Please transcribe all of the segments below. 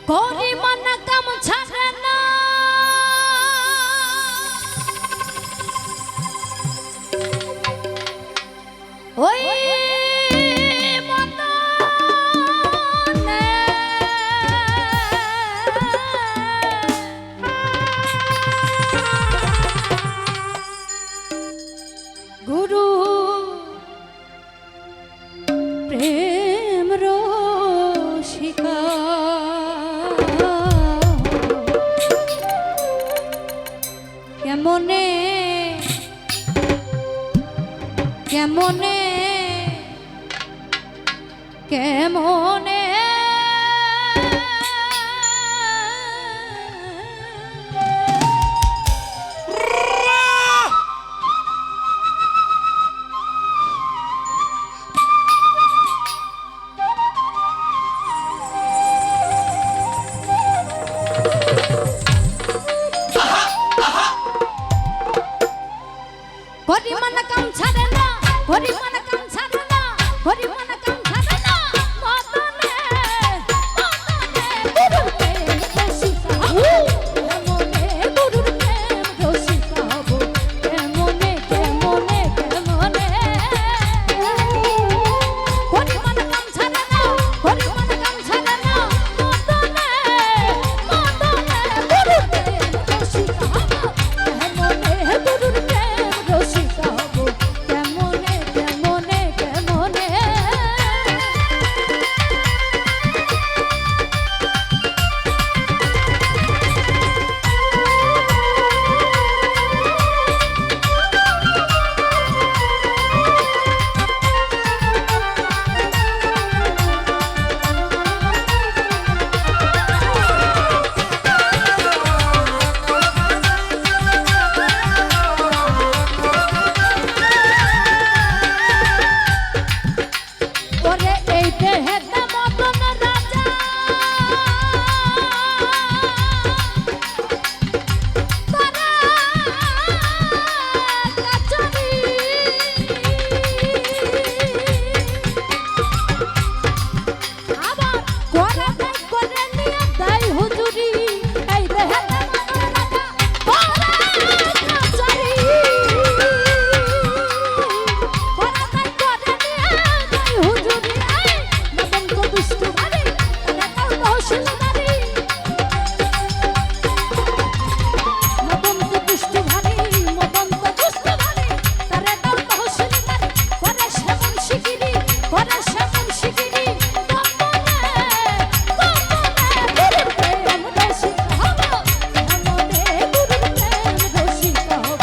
পরিমাণ কাম ছাড়ে না ওই গুরু প্রেম রসিকা কেমনে কেমনে কেমনে পরিমাণ কাম ছাড়ে না পরিমাণ কাম ছাড়ে না পরিমাণ কাম ছাড়ে না মদনে গুরুর প্রেম রসিকা কেমনে গুরুর প্রেম রসিকা কেমনে কেমনে কেমনে পরিমাণ কাম ছাড়ে না পরিমাণ কাম ছাড়ে না মদনে গুরুর প্রেম রসিকা কেমনে গুরুর প্রেম রসিকা কেমনে কেমনে কেমনে ওরে এই দেহের মতন রাজা তারা কাচরি আবার করে দেয় করে নিয়ে দেয় হুজুরি এই দেহের মতন রাজা তারা কাচরি করে দেয় করে নিয়ে দেয় হুজুরি এই নবম তো দুষ্ট বাড়ি তারা কাউ তহসিল বাড়ি নবম তো দুষ্ট ভারী মদন তো দুষ্ট ভারী তারা কাউ তহসিল বাড়ি করে সেমন শিগিরি করে সেমন শিগিরি গুরুর প্রেম রসিকা হব কেমনে গুরুর প্রেম রসিকা হব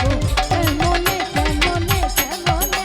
কেমনে কেমনে কেমনে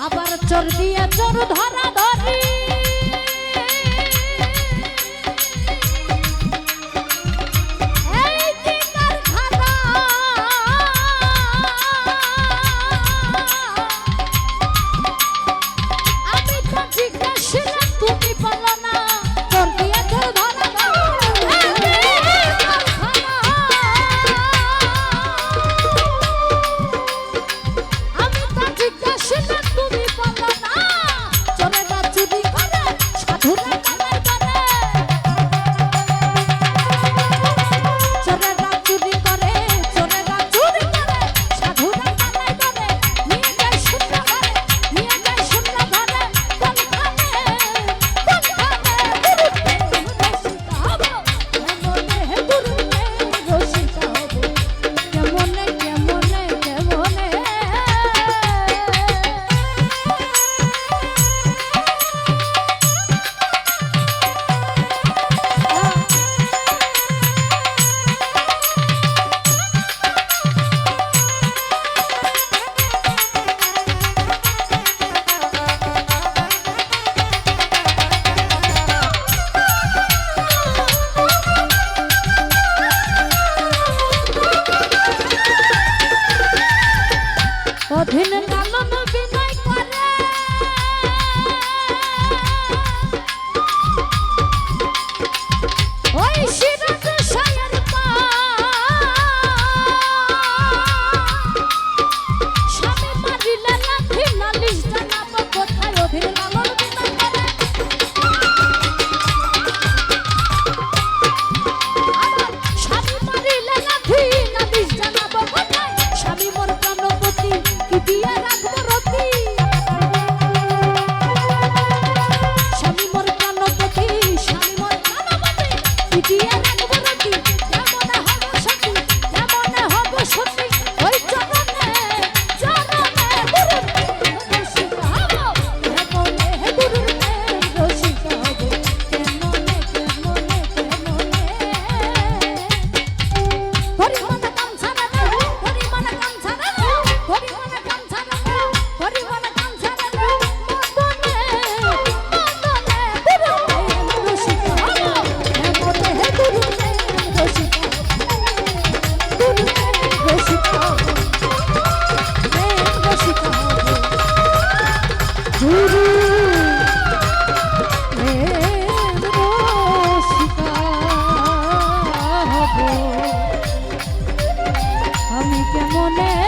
আবার চোর দিয়ে চোর ধরা ধরি এই দিনের খানা আমি তো জিজ্ঞাসা তুমি বলো না চোর দিয়ে চোর ধরা ধরি এই দিনের খানা আমি তো জিজ্ঞাসা তুমি বলো না চোরের কেমনে